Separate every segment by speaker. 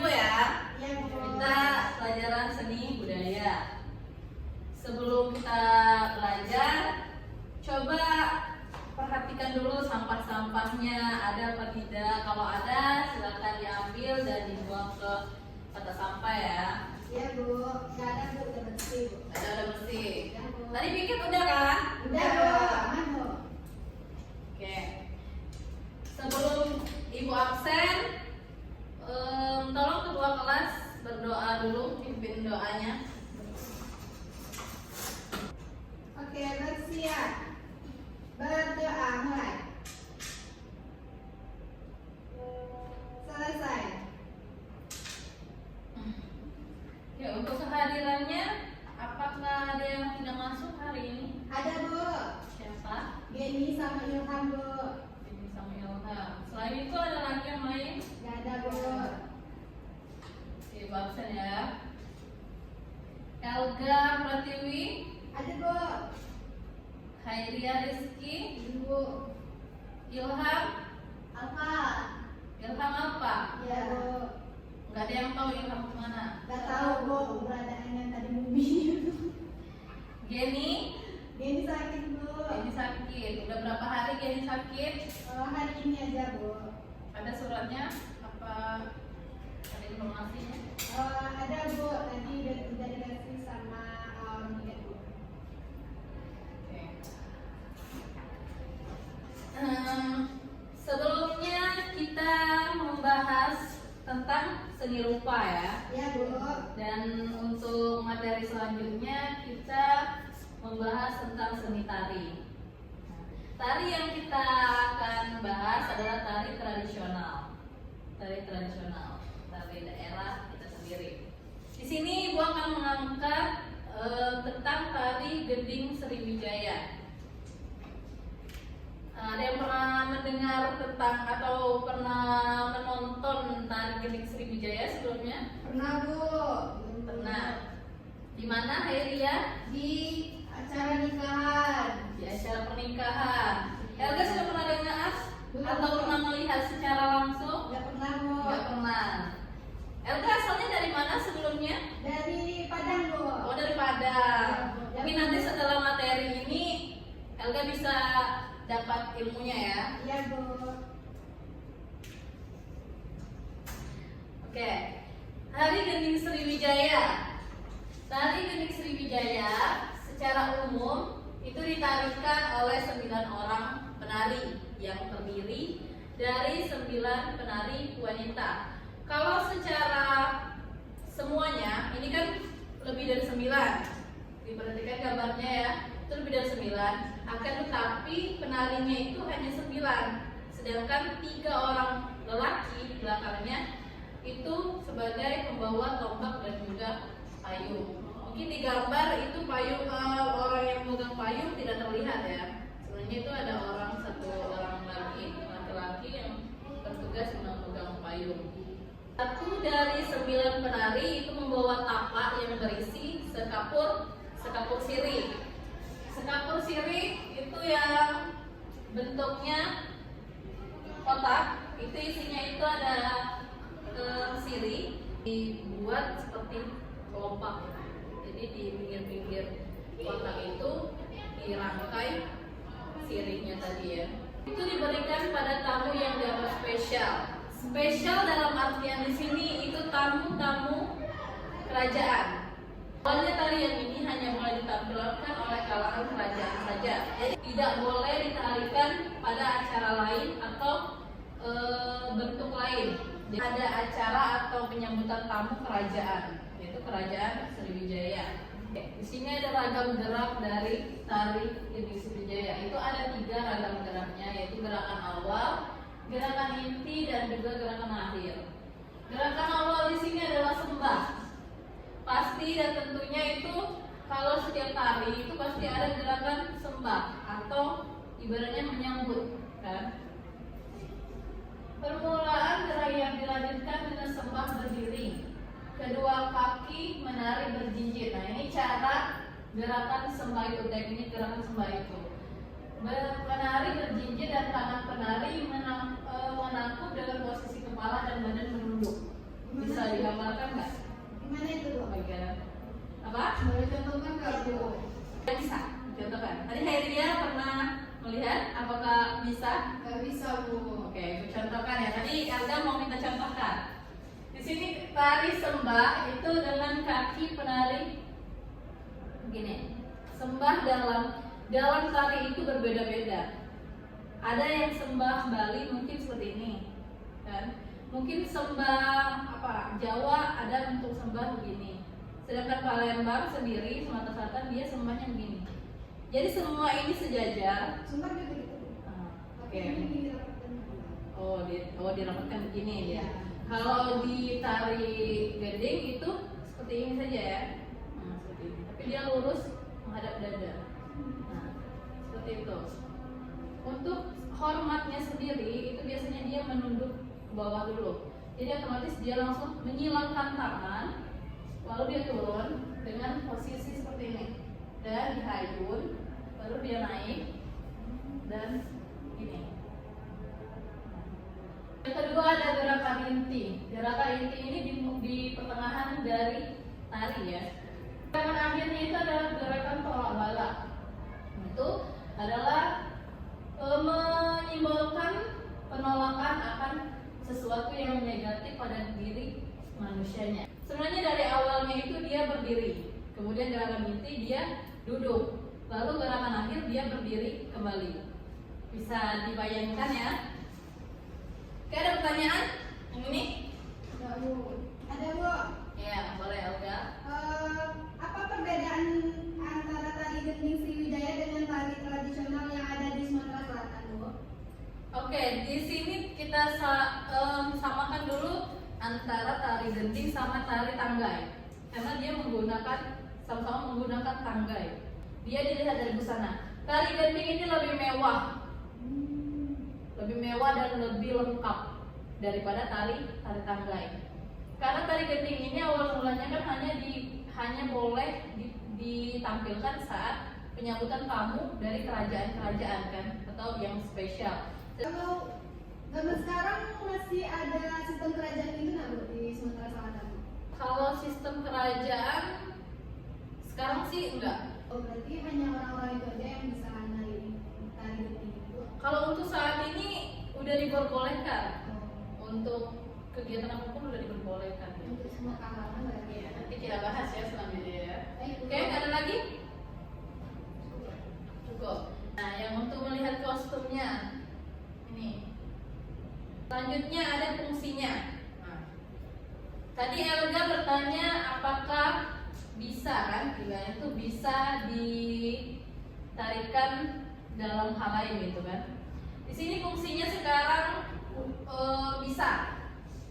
Speaker 1: Bu ya.
Speaker 2: Iya, Bu.
Speaker 1: Kita pelajaran seni budaya. Sebelum kita belajar, coba perhatikan dulu sampah-sampahnya ada apa tidak. Kalau ada, silakan diambil dan dibuang ke kotak sampah ya.
Speaker 2: Iya, Bu. Nggak ada, Bu. Udah bersih, Bu.
Speaker 1: Udah bersih.
Speaker 2: Udah, Bu.
Speaker 1: Tadi pikir udah kan?
Speaker 2: Udah, Bu. Aman, Bu.
Speaker 1: Oke. Sebelum Ibu absen, tolong kedua kelas berdoa dulu, pimpin doanya.
Speaker 2: Oke, bersiap. Berdoa mulai. Selesai.
Speaker 1: Ya, untuk kehadirannya, apakah ada yang tidak masuk hari ini?
Speaker 2: Ada, Bu.
Speaker 1: Siapa?
Speaker 2: Geni sama Ilham, Bu.
Speaker 1: Ini sama Ilham. Selain itu ada lagi yang lain?
Speaker 2: Nggak ada, Bu.
Speaker 1: Ibu absen ya. Elga Pratiwi,
Speaker 2: Ada, Bu.
Speaker 1: Khairia Rizky,
Speaker 2: Ibu.
Speaker 1: Ilham.
Speaker 2: Apa?
Speaker 1: Ilham apa?
Speaker 2: Iya, Bu.
Speaker 1: Nggak ada yang tahu Ilham kemana?
Speaker 2: Nggak tahu, Bu. Keberadaannya tadi Bumi.
Speaker 1: Geni,
Speaker 2: Geni sakit, Bu.
Speaker 1: Geni sakit. Udah berapa hari Geni sakit?
Speaker 2: Hari ini aja, Bu.
Speaker 1: Ada suratnya? Apa ada informasinya?
Speaker 2: Ada, Bu. Tadi udah dikasih sama Miguel, Bu.
Speaker 1: Oke. Sebelumnya kita membahas tentang seni rupa ya.
Speaker 2: Iya, Bu.
Speaker 1: Dan untuk materi selanjutnya kita membahas tentang seni tari. Tari yang kita akan bahas adalah tari tradisional. Tari tradisional, tari daerah kita sendiri. Di sini Ibu akan mengangkat tentang tari Gending Sriwijaya. Ada yang pernah mendengar tentang atau pernah menonton tari Gending Sriwijaya sebelumnya?
Speaker 2: Pernah, Bu.
Speaker 1: Pernah. Di mana Khairia?
Speaker 2: Di acara nikahan.
Speaker 1: Di acara pernikahan. Elga sudah pernah dengar
Speaker 2: Belum.
Speaker 1: atau pernah melihat secara langsung?
Speaker 2: Nggak pernah, Bu.
Speaker 1: Nggak pernah. Elga asalnya dari mana sebelumnya?
Speaker 2: Dari Padang, Bu.
Speaker 1: Oh, dari Padang.
Speaker 2: Ya,
Speaker 1: Mungkin nanti setelah materi ini Elga bisa dapat ilmunya ya.
Speaker 2: Iya, Bu.
Speaker 1: Oke. Tari Gending Sriwijaya. Tari Gending Sriwijaya secara umum itu ditarikan oleh 9 orang penari yang terdiri dari 9 penari wanita. Kalau secara semuanya ini kan lebih dari 9. Diperhatikan gambarnya ya, itu lebih dari 9. Akan tetapi penarinya itu hanya 9. Sedangkan 3 orang lelaki di belakangnya itu sebagai pembawa tombak dan juga payung. Mungkin di gambar itu payung, orang yang memegang payung tidak terlihat ya. Sebenarnya itu ada satu orang laki-laki yang bertugas memegang payung. Satu dari 9 penari itu membawa tapak yang berisi sekapur sirih. Sekapur sirih itu yang bentuknya kotak. Itu isinya itu ada sirih dibuat seperti kelopak. Jadi di pinggir-pinggir kotak itu dirangkai sirihnya tadi ya. Itu diberikan pada tamu yang dianggap spesial. Spesial dalam artian di sini itu tamu-tamu kerajaan. Awalnya tarian ini hanya boleh ditampilkan oleh kalangan kerajaan saja. Jadi tidak boleh ditarikan pada acara lain atau bentuk lain. Jadi, ada acara atau penyambutan tamu kerajaan, yaitu kerajaan Sriwijaya. Di sini ada ragam gerak dari tari Gending Sriwijaya. Itu ada 3 ragam geraknya, yaitu gerakan awal, gerakan inti, dan juga gerakan akhir. Gerakan awal di sini adalah sembah. Pasti dan tentunya itu kalau setiap tari itu pasti ada gerakan sembah atau ibaratnya menyambut, kan? Permulaan gerak yang dilanjutkan dengan sembah berdiri. Kedua kaki menari berjinjit. Nah, ini cara gerakan sembah itu, teknik gerakan sembah itu. Penari berjinjit dan tangan penari menangkap dengan posisi kepala dan badan menunduk. Bisa digambarkan nggak?
Speaker 2: Gimana itu Bu?
Speaker 1: Bagian apa?
Speaker 2: Boleh contohkan nggak Bu?
Speaker 1: Bisa contohkan. Tadi Hairia pernah melihat, apakah bisa?
Speaker 2: Nggak bisa Bu.
Speaker 1: Oke, aku contohkan ya. Tadi Elga mau minta contohkan. Di sini tari sembah itu dengan kaki penari begini. Sembah dalam tari itu berbeda-beda. Ada yang sembah Bali mungkin seperti ini, kan? Mungkin sembah apa Jawa ada untuk sembah begini. Sedangkan Palembang sendiri Sumatera Selatan dia sembahnya begini. Jadi semua ini sejajar.
Speaker 2: Sumpah juga gitu Bu.
Speaker 1: Oke.
Speaker 2: Ini dirapatkan.
Speaker 1: Dirapatkan begini ya.
Speaker 2: Iya.
Speaker 1: Kalau di tari gending itu seperti ini saja ya. Nah, seperti ini. Tapi dia lurus menghadap dada. Nah, seperti itu. Untuk hormatnya sendiri itu biasanya dia menunduk ke bawah dulu. Jadi otomatis dia langsung menyilangkan tangan, lalu dia turun dengan posisi seperti ini dan dihayun, baru dia naik dan ini. Yang kedua ada gerakan inti. Gerakan inti ini di pertengahan dari tari ya. Gerakan akhirnya itu adalah gerakan tolak bala. Itu adalah menyimbolkan penolakan akan sesuatu yang negatif pada diri manusianya. Sebenarnya dari awalnya itu dia berdiri, kemudian gerakan inti dia duduk, lalu gerakan akhir dia berdiri kembali. Bisa dibayangkan ya? Oke, ada pertanyaan yang ini?
Speaker 2: Nggak Bu. Ada Bu.
Speaker 1: Ya, boleh Elga.
Speaker 2: Apa perbedaan antara tari gending Sriwijaya dengan tari tradisional yang ada di Sumatera Selatan Bu?
Speaker 1: Oke, di sini kita samakan dulu antara tari gending sama tari tanggai, karena dia sama-sama menggunakan tanggai. Dia dilihat dari busana. Tari gending ini lebih mewah, dan lebih lengkap daripada tari tanggai. Karena tari gending ini awal mulanya kan hanya boleh ditampilkan saat penyambutan tamu dari kerajaan-kerajaan kan, atau yang spesial.
Speaker 2: Kalau zaman sekarang masih ada sistem kerajaan itu nggak Bu di Sumatera Selatan?
Speaker 1: Kalau sistem kerajaan sekarang sih enggak.
Speaker 2: Oh berarti hanya orang-orang itu aja yang bisa nari tari gending itu?
Speaker 1: Kalau untuk saat ini udah diperbolehkan.
Speaker 2: Oh,
Speaker 1: Untuk kegiatan apapun udah diperbolehkan.
Speaker 2: untuk semua kalangan berarti
Speaker 1: Iya,
Speaker 2: ya?
Speaker 1: nanti kita bahas ya selanjutnya ya.
Speaker 2: Baik, Bu.
Speaker 1: Oke, ada lagi? Cukup. Nah, yang untuk melihat kostumnya ini. Selanjutnya ada fungsinya. Nah, tadi Elga bertanya apakah bisa kan? Itu bisa ditarikan dalam hal lain gitu kan? Di sini fungsinya sekarang bisa.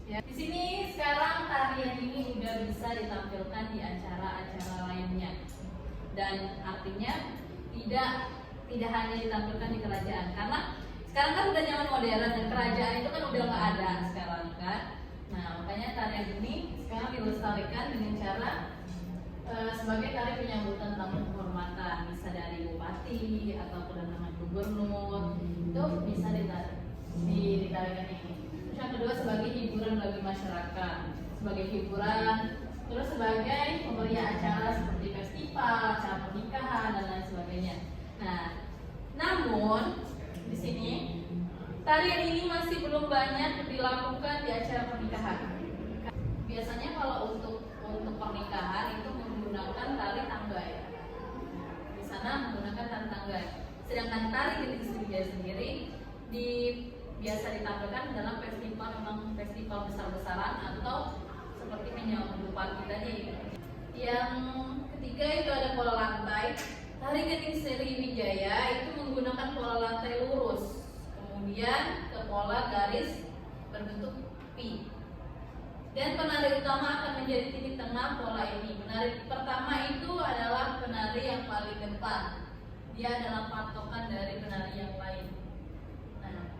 Speaker 1: Ya. Di sini sekarang tarian ini udah bisa ditampilkan di acara-acara lainnya, dan artinya tidak hanya ditampilkan di kerajaan, karena sekarang kan udah zaman modern dan kerajaan itu kan udah nggak ada sekarang kan. Nah makanya tarian ini sekarang dilestarikan dengan cara sebagai tari penyambutan tamu kehormatan, bisa dari bupati atau kedatangan gubernur, itu bisa ditarikan ini. Terus yang kedua sebagai hiburan bagi masyarakat, sebagai hiburan, terus sebagai pemberian acara seperti festival, acara pernikahan dan lain sebagainya. Nah, namun di sini tarian ini masih belum banyak dilakukan di acara pernikahan. Biasanya kalau untuk pernikahan itu menggunakan tari tanggai. Di sana menggunakan tari tanggai. Sedangkan tari gending Sriwijaya sendiri biasa ditampilkan dalam festival besar-besaran atau seperti menyambut bupati tadi. Yang ketiga itu ada pola lantai. Tari gending Sriwijaya itu menggunakan pola lantai lurus, kemudian ke pola garis berbentuk P. Dan penari utama akan menjadi titik tengah pola ini. Penari pertama itu adalah penari yang paling depan. Dia adalah patokan dari penari yang lain. Nah,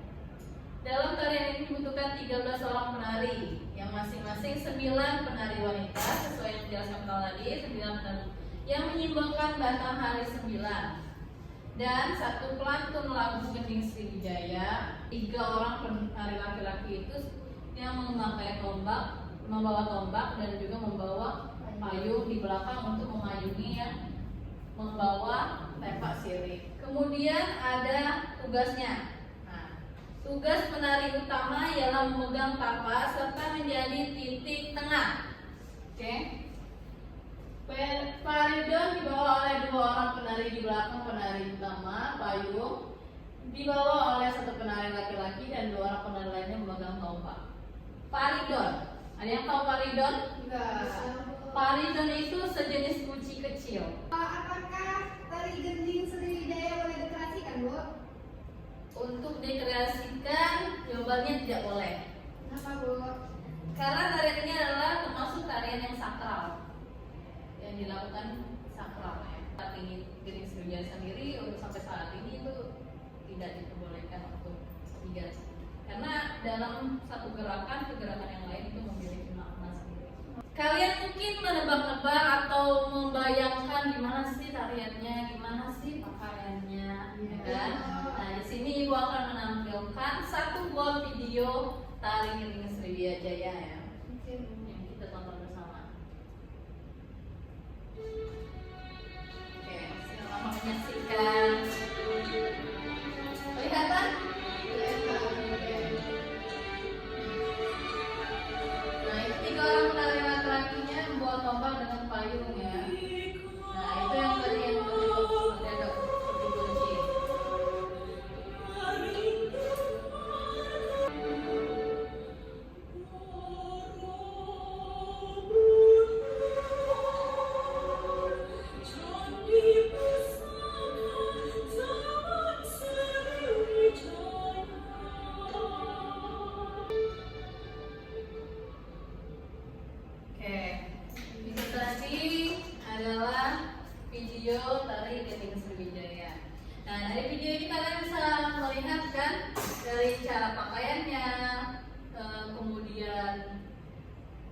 Speaker 1: dalam tarian ini dibutuhkan 13 orang penari, yang masing-masing 9 penari wanita sesuai yang dijelaskan tadi, 9 penari yang menyimbolkan batang hari 9. Dan satu pelantun lagu gending Sriwijaya, 3 orang penari laki-laki itu yang memakai tombak membawa tombak dan juga membawa payung di belakang untuk mengayomi yang membawa tepak sirih. Kemudian ada tugasnya. Nah, tugas penari utama ialah memegang tapak serta menjadi titik tengah. Oke. Paridon dibawa oleh 2 orang penari di belakang penari utama, payung dibawa oleh 1 penari laki-laki dan 2 orang penari lainnya memegang tombak. Paridon. Ada yang tahu paridon?
Speaker 2: Enggak.
Speaker 1: Paridon itu sejenis kunci kecil.
Speaker 2: Apakah tari gending Sriwijaya boleh dikreasikan, Bu?
Speaker 1: Untuk dikreasikan, jawabannya tidak boleh.
Speaker 2: Kenapa, Bu?
Speaker 1: Karena tarian ini adalah termasuk tarian yang sakral, yang dilakukan sakral ya. Saat ini gending Sriwijaya sendiri untuk sampai saat ini itu tidak diperbolehkan untuk diganti. Karena dalam satu gerakan ke gerakan yang lain itu memiliki makna sendiri. Kalian mungkin menebak-nebak atau membayangkan gimana sih tariannya, gimana sih pakaiannya, ya kan? Nah, di sini Ibu akan menampilkan 1 buah video tari gending Sriwijaya ya, yang kita tonton bersama. Oke, selamat menyaksikan. Kelihatan? Nah, itu 3 orang penari laki-lakinya membawa tombak dengan payung ya. Nah, itu yang tadi yang seperti ada seperti kunci. Oke, itu tadi adalah video tari gending Sriwijaya. Nah, dari video ini kalian bisa melihat kan dari cara pakaiannya, kemudian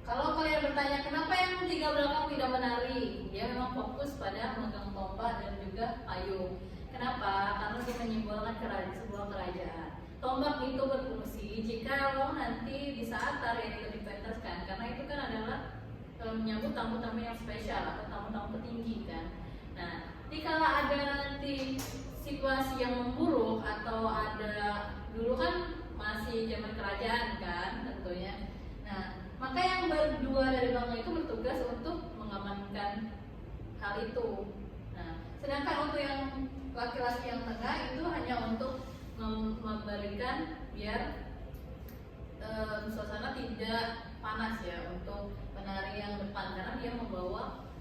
Speaker 1: kalau kalian bertanya kenapa yang 3 belakang tidak menari, dia memang fokus pada memegang tombak dan juga payung. Kenapa? Karena dia menyimbolkan sebuah kerajaan. Tombak itu berfungsi jika lo nanti di saat tarian itu dipentaskan, karena itu kan adalah menyambut tamu-tamu yang spesial atau tamu-tamu petinggi kan. Nah, jika ada nanti situasi yang memburuk atau ada dulu kan masih zaman kerajaan kan tentunya. Nah, maka yang berdua dari belakang itu bertugas untuk mengamankan hal itu. Nah, sedangkan untuk yang laki-laki yang tengah itu hanya untuk memberikan biar suasana tidak panas ya untuk penari yang depan, karena dia membawa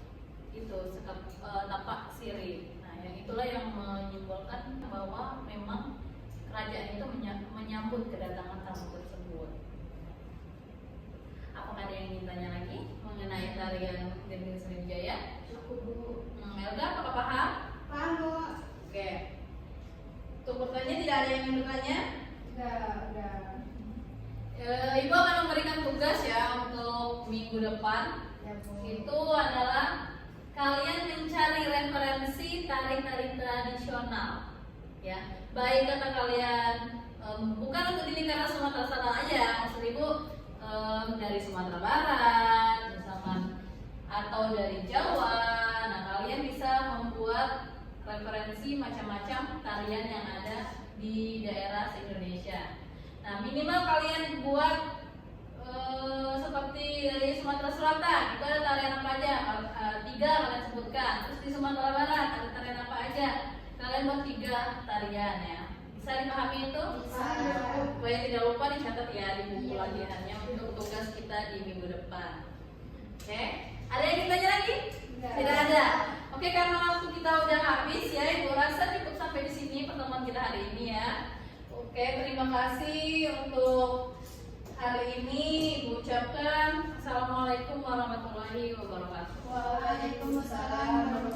Speaker 1: itu tapak sirih. Nah, yang itulah yang menyimbolkan bahwa memang kerajaan itu menyambut kedatangan tamu tersebut. Apakah ada yang ingin tanya lagi mengenai tarian gending Sriwijaya?
Speaker 2: Aku, Bu.
Speaker 1: Elga, apakah paham?
Speaker 2: Paham, Bu.
Speaker 1: Oke. Untuk bertanya tidak ada yang ingin bertanya?
Speaker 2: Udah.
Speaker 1: Ibu akan memberikan tugas ya untuk minggu depan.
Speaker 2: Ya, Bu.
Speaker 1: Itu adalah kalian mencari referensi tari-tari tradisional, ya. Baik kata kalian bukan untuk di lingkaran Sumatera Selatan aja, maksud ibu dari Sumatera Barat, misalkan atau dari Jawa. Nah, kalian bisa membuat referensi macam-macam tarian yang ada di daerah se-Indonesia. Nah, minimal kalian buat seperti dari Sumatera Selatan itu ada tarian apa aja, 3 kalian sebutkan. Terus di Sumatera Barat ada tarian apa aja, kalian buat 3 tarian ya. Bisa dipahami itu?
Speaker 2: Bisa.
Speaker 1: Supaya tidak lupa dicatat ya di buku latihannya untuk tugas kita di minggu depan. Oke, ada yang ditanya lagi?
Speaker 2: Enggak.
Speaker 1: Tidak ada. Oke, karena waktu kita udah habis ya, Ibu rasa cukup sampai di sini pertemuan kita hari ini ya. Oke, terima kasih untuk hari ini. Ibu ucapkan Assalamualaikum warahmatullahi wabarakatuh.
Speaker 2: Waalaikumsalam warahmatullahi